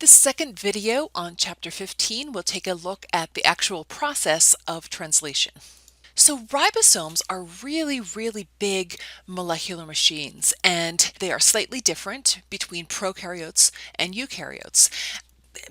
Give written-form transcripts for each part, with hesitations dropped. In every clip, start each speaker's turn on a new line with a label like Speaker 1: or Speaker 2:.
Speaker 1: this second video on Chapter 15, we'll take a look at the actual process of translation. So ribosomes are really big molecular machines, and they are slightly different between prokaryotes and eukaryotes.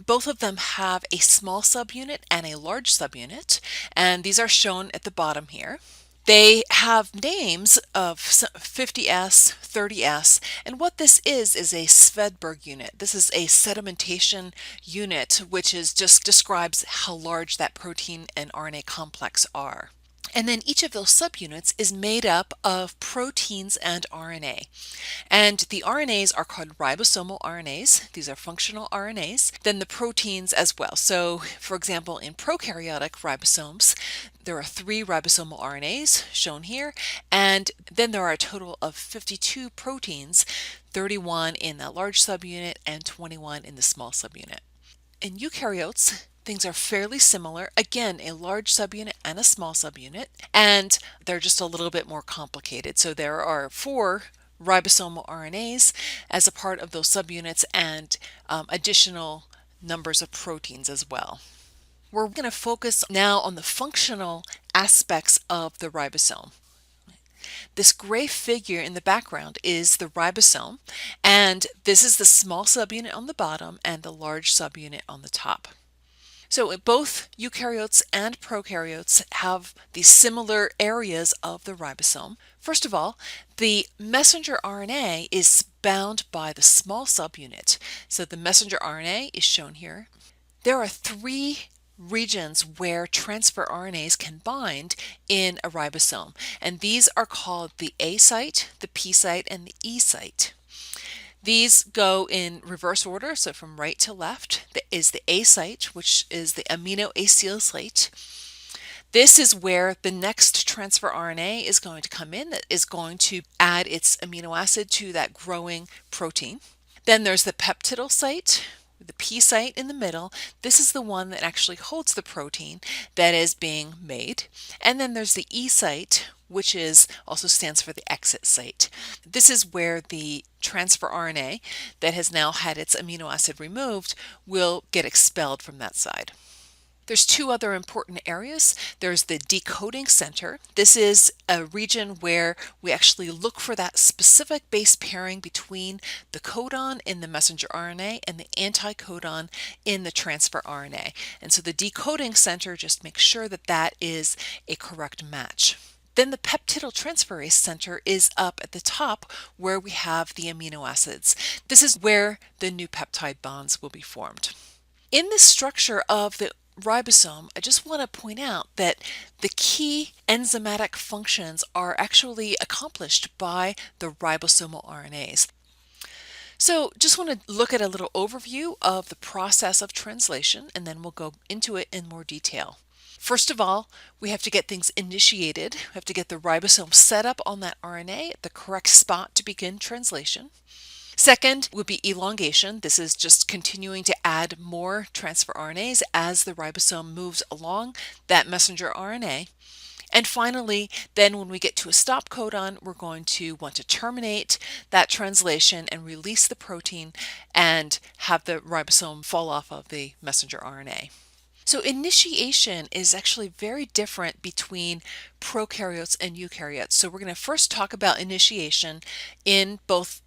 Speaker 1: Both of them have a small subunit and a large subunit, and these are shown at the bottom here. They have names of 50S, 30S, and what this is a Svedberg unit. This is a sedimentation unit, which just describes how large that protein and RNA complex are. And then each of those subunits is made up of proteins and RNA. And the RNAs are called ribosomal RNAs. These are functional RNAs. Then the proteins as well. So, for example, in prokaryotic ribosomes, there are 3 ribosomal RNAs shown here. And then there are a total of 52 proteins, 31 in the large subunit and 21 in the small subunit. In eukaryotes, things are fairly similar. Again, a large subunit and a small subunit, and they're just a little bit more complicated. So there are 4 ribosomal RNAs as a part of those subunits and additional numbers of proteins as well. We're going to focus now on the functional aspects of the ribosome. This gray figure in the background is the ribosome, and this is the small subunit on the bottom and the large subunit on the top. So both eukaryotes and prokaryotes have these similar areas of the ribosome. First of all, the messenger RNA is bound by the small subunit. So the messenger RNA is shown here. There are 3 regions where transfer RNAs can bind in a ribosome, and these are called the A site, the P site, and the E site. These go in reverse order, so from right to left. There is the A site, which is the aminoacyl site. This is where the next transfer RNA is going to come in that is going to add its amino acid to that growing protein. Then there's the peptidyl site, the P site in the middle. This is the one that actually holds the protein that is being made. And then there's the E site, which also stands for the exit site. This is where the transfer RNA that has now had its amino acid removed will get expelled from that side. There's 2 other important areas. There's the decoding center. This is a region where we actually look for that specific base pairing between the codon in the messenger RNA and the anticodon in the transfer RNA. And so the decoding center just makes sure that that is a correct match. Then the peptidyltransferase center is up at the top where we have the amino acids. This is where the new peptide bonds will be formed. In the structure of the ribosome, I just want to point out that the key enzymatic functions are actually accomplished by the ribosomal RNAs. So just want to look at a little overview of the process of translation, and then we'll go into it in more detail. First of all, we have to get things initiated. We have to get the ribosome set up on that RNA at the correct spot to begin translation. Second would be elongation. This is just continuing to add more transfer RNAs as the ribosome moves along that messenger RNA. And finally, then when we get to a stop codon, we're going to want to terminate that translation and release the protein and have the ribosome fall off of the messenger RNA. So initiation is actually very different between prokaryotes and eukaryotes. So we're going to first talk about initiation in both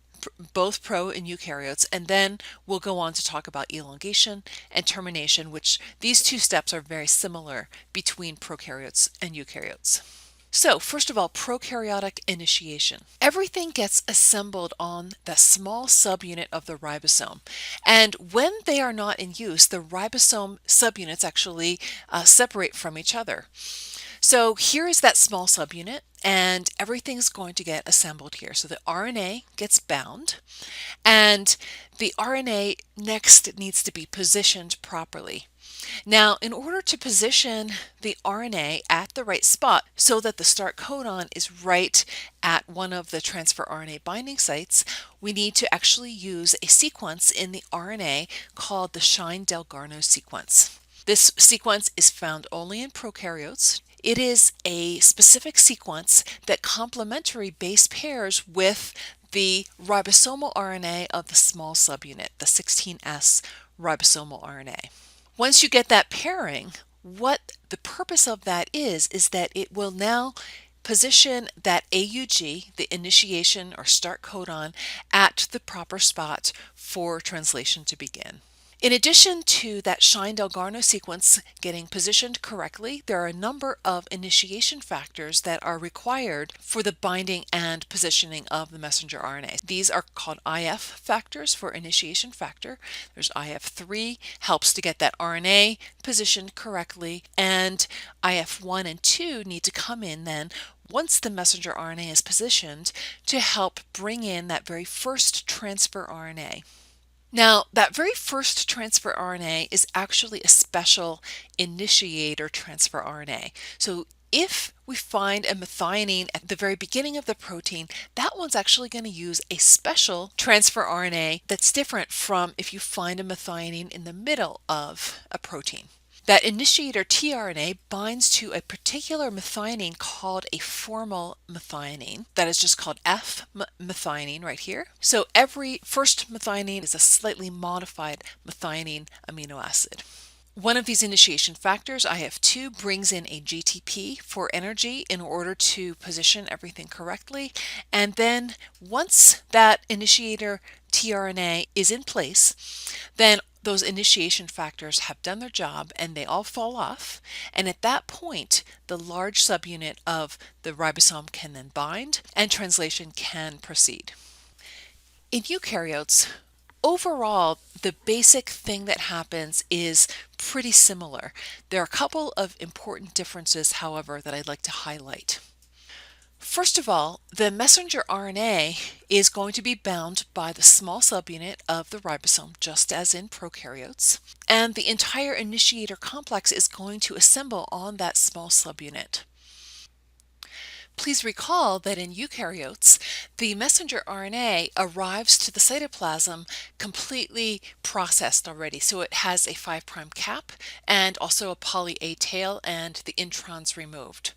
Speaker 1: pro and eukaryotes, and then we'll go on to talk about elongation and termination, which these 2 steps are very similar between prokaryotes and eukaryotes. So first of all, prokaryotic initiation. Everything gets assembled on the small subunit of the ribosome, and when they are not in use, the ribosome subunits actually separate from each other. So here is that small subunit, and everything's going to get assembled here. So the RNA gets bound, and the RNA next needs to be positioned properly. Now, in order to position the RNA at the right spot so that the start codon is right at one of the transfer RNA binding sites, we need to actually use a sequence in the RNA called the Shine-Delgarno sequence. This sequence is found only in prokaryotes. It is a specific sequence that complementary base pairs with the ribosomal RNA of the small subunit, the 16S ribosomal RNA. Once you get that pairing, what the purpose of that is that it will now position that AUG, the initiation or start codon, at the proper spot for translation to begin. In addition to that Shine-Delgarno sequence getting positioned correctly, there are a number of initiation factors that are required for the binding and positioning of the messenger RNA. These are called IF factors for initiation factor. There's IF3, helps to get that RNA positioned correctly, and IF1 and 2 need to come in then once the messenger RNA is positioned to help bring in that very first transfer RNA. Now, that very first transfer RNA is actually a special initiator transfer RNA. So if we find a methionine at the very beginning of the protein, that one's actually going to use a special transfer RNA that's different from if you find a methionine in the middle of a protein. That initiator tRNA binds to a particular methionine called a formal methionine that is just called F-methionine right here. So every first methionine is a slightly modified methionine amino acid. One of these initiation factors, IF2, brings in a GTP for energy in order to position everything correctly. And then once that initiator tRNA is in place, then those initiation factors have done their job and they all fall off. And at that point, the large subunit of the ribosome can then bind and translation can proceed. In eukaryotes, overall, the basic thing that happens is pretty similar. There are a couple of important differences, however, that I'd like to highlight. First of all, the messenger RNA is going to be bound by the small subunit of the ribosome, just as in prokaryotes, and the entire initiator complex is going to assemble on that small subunit. Please recall that in eukaryotes, the messenger RNA arrives to the cytoplasm completely processed already. So it has a 5' cap and also a poly A tail and the introns removed.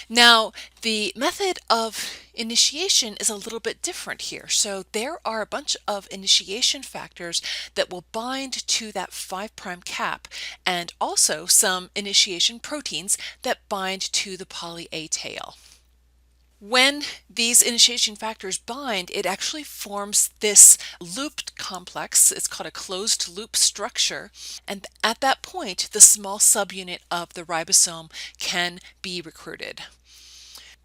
Speaker 1: Now, the method of initiation is a little bit different here. So there are a bunch of initiation factors that will bind to that 5' cap and also some initiation proteins that bind to the poly A tail. When these initiation factors bind, it actually forms this looped complex. It's called a closed loop structure. And at that point, the small subunit of the ribosome can be recruited.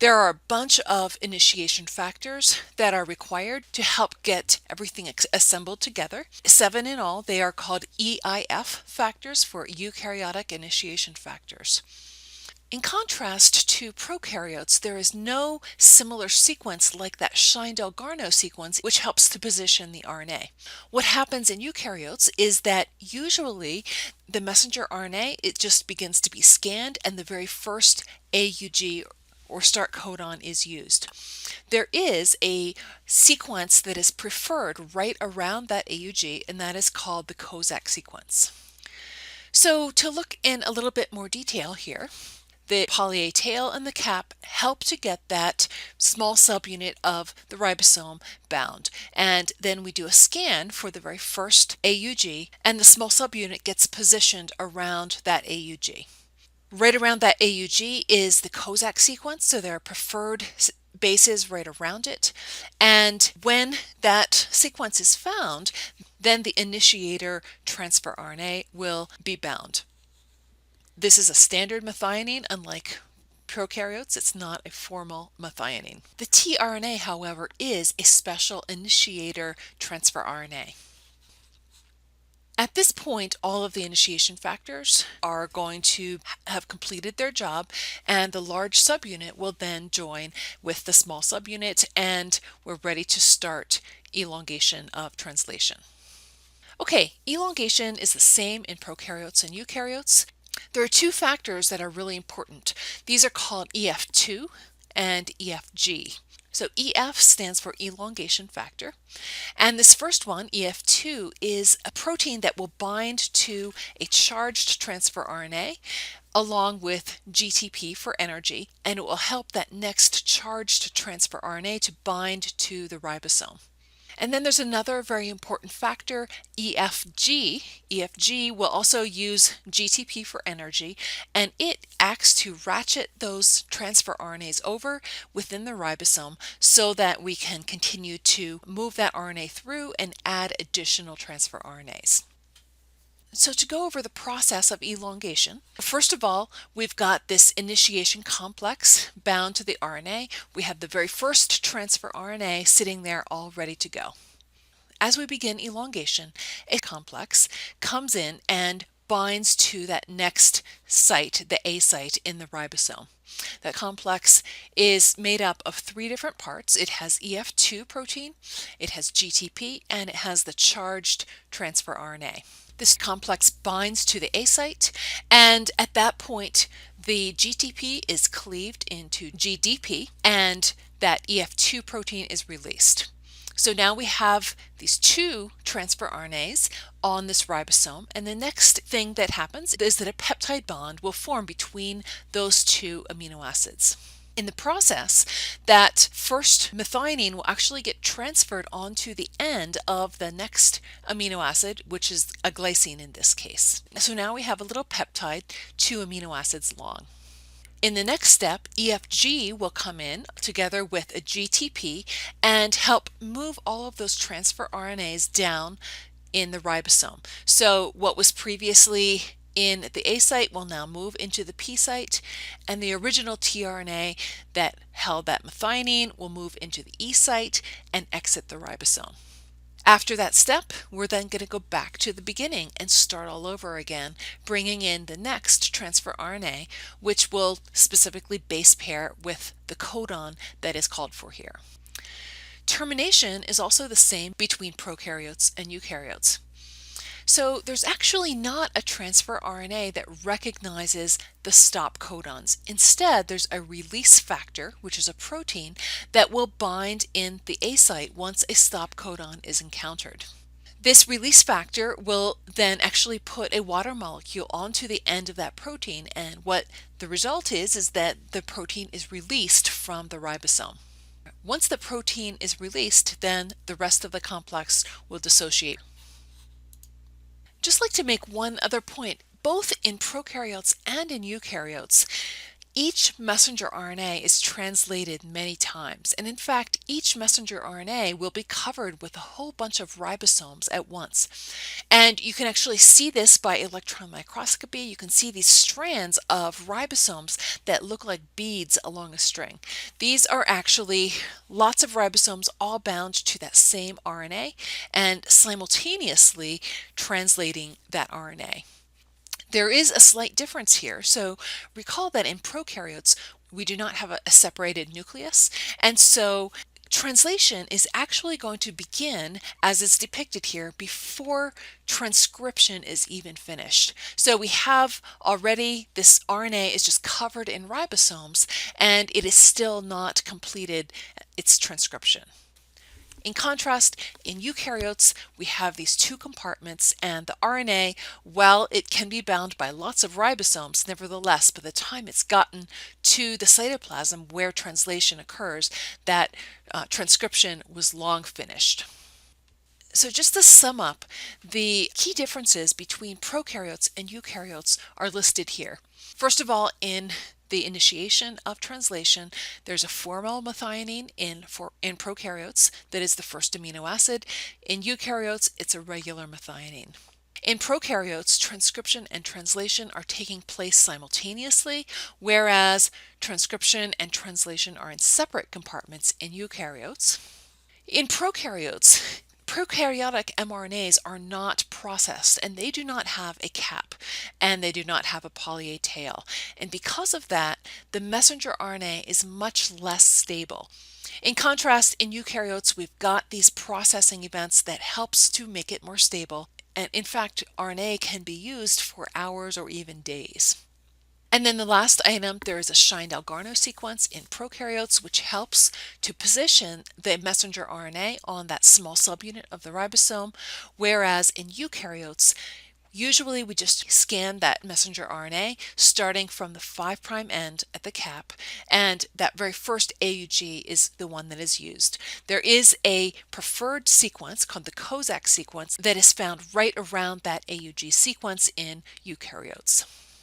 Speaker 1: There are a bunch of initiation factors that are required to help get everything assembled together. 7 in all. They are called EIF factors for eukaryotic initiation factors. In contrast to prokaryotes, there is no similar sequence like that Shine-Delgarno sequence, which helps to position the RNA. What happens in eukaryotes is that usually the messenger RNA, it just begins to be scanned and the very first AUG or start codon is used. There is a sequence that is preferred right around that AUG, and that is called the Kozak sequence. So to look in a little bit more detail here, the poly A tail and the cap help to get that small subunit of the ribosome bound. And then we do a scan for the very first AUG, and the small subunit gets positioned around that AUG. Right around that AUG is the Kozak sequence, so there are preferred bases right around it. And when that sequence is found, then the initiator transfer RNA will be bound. This is a standard methionine, unlike prokaryotes. It's not a formal methionine. The tRNA, however, is a special initiator transfer RNA. At this point, all of the initiation factors are going to have completed their job, and the large subunit will then join with the small subunit, and we're ready to start elongation of translation. Okay, elongation is the same in prokaryotes and eukaryotes. There are two factors that are really important. These are called EF2 and EFG. So EF stands for elongation factor. And this first one, EF2, is a protein that will bind to a charged transfer RNA along with GTP for energy, and it will help that next charged transfer RNA to bind to the ribosome. And then there's another very important factor, EFG. EFG will also use GTP for energy, and it acts to ratchet those transfer RNAs over within the ribosome so that we can continue to move that RNA through and add additional transfer RNAs. So to go over the process of elongation, first of all, we've got this initiation complex bound to the RNA. We have the very first transfer RNA sitting there all ready to go. As we begin elongation, a complex comes in and binds to that next site, the A site in the ribosome. That complex is made up of three different parts. It has EF2 protein, it has GTP, and it has the charged transfer RNA. This complex binds to the A site, and at that point, the GTP is cleaved into GDP, and that EF2 protein is released. So now we have these two transfer RNAs on this ribosome, and the next thing that happens is that a peptide bond will form between those two amino acids. In the process, that first methionine will actually get transferred onto the end of the next amino acid, which is a glycine in this case. So now we have a little peptide 2 amino acids long. In the next step, EFG will come in together with a GTP and help move all of those transfer RNAs down in the ribosome. So what was previously in the A site will now move into the P site, and the original tRNA that held that methionine will move into the E site and exit the ribosome. After that step, we're then going to go back to the beginning and start all over again, bringing in the next transfer RNA, which will specifically base pair with the codon that is called for here. Termination is also the same between prokaryotes and eukaryotes. So there's actually not a transfer RNA that recognizes the stop codons. Instead, there's a release factor, which is a protein, that will bind in the A site once a stop codon is encountered. This release factor will then actually put a water molecule onto the end of that protein, and what the result is that the protein is released from the ribosome. Once the protein is released, then the rest of the complex will dissociate. Just like to make one other point, both in prokaryotes and in eukaryotes, each messenger RNA is translated many times, and in fact, each messenger RNA will be covered with a whole bunch of ribosomes at once. And you can actually see this by electron microscopy. You can see these strands of ribosomes that look like beads along a string. These are actually lots of ribosomes all bound to that same RNA and simultaneously translating that RNA. There is a slight difference here. So recall that in prokaryotes, we do not have a separated nucleus, and so translation is actually going to begin, as is depicted here, before transcription is even finished. So we have already this RNA is just covered in ribosomes, and it is still not completed its transcription. In contrast, in eukaryotes, we have these two compartments, and the RNA, while it can be bound by lots of ribosomes, nevertheless, by the time it's gotten to the cytoplasm where translation occurs, that transcription was long finished. So just to sum up, the key differences between prokaryotes and eukaryotes are listed here. First of all, in the initiation of translation, there's a formal methionine in prokaryotes that is the first amino acid. In eukaryotes, it's a regular methionine. In prokaryotes, transcription and translation are taking place simultaneously, whereas transcription and translation are in separate compartments in eukaryotes. In prokaryotes, prokaryotic mRNAs are not processed, and they do not have a cap, and they do not have a poly A tail. And because of that, the messenger RNA is much less stable. In contrast, in eukaryotes, we've got these processing events that helps to make it more stable. And in fact, RNA can be used for hours or even days. And then the last item, there is a Shine-Dalgarno sequence in prokaryotes, which helps to position the messenger RNA on that small subunit of the ribosome, whereas in eukaryotes, Usually we just scan that messenger RNA starting from the 5' end at the cap, and that very first AUG is the one that is used. There is a preferred sequence called the Kozak sequence that is found right around that AUG sequence in eukaryotes.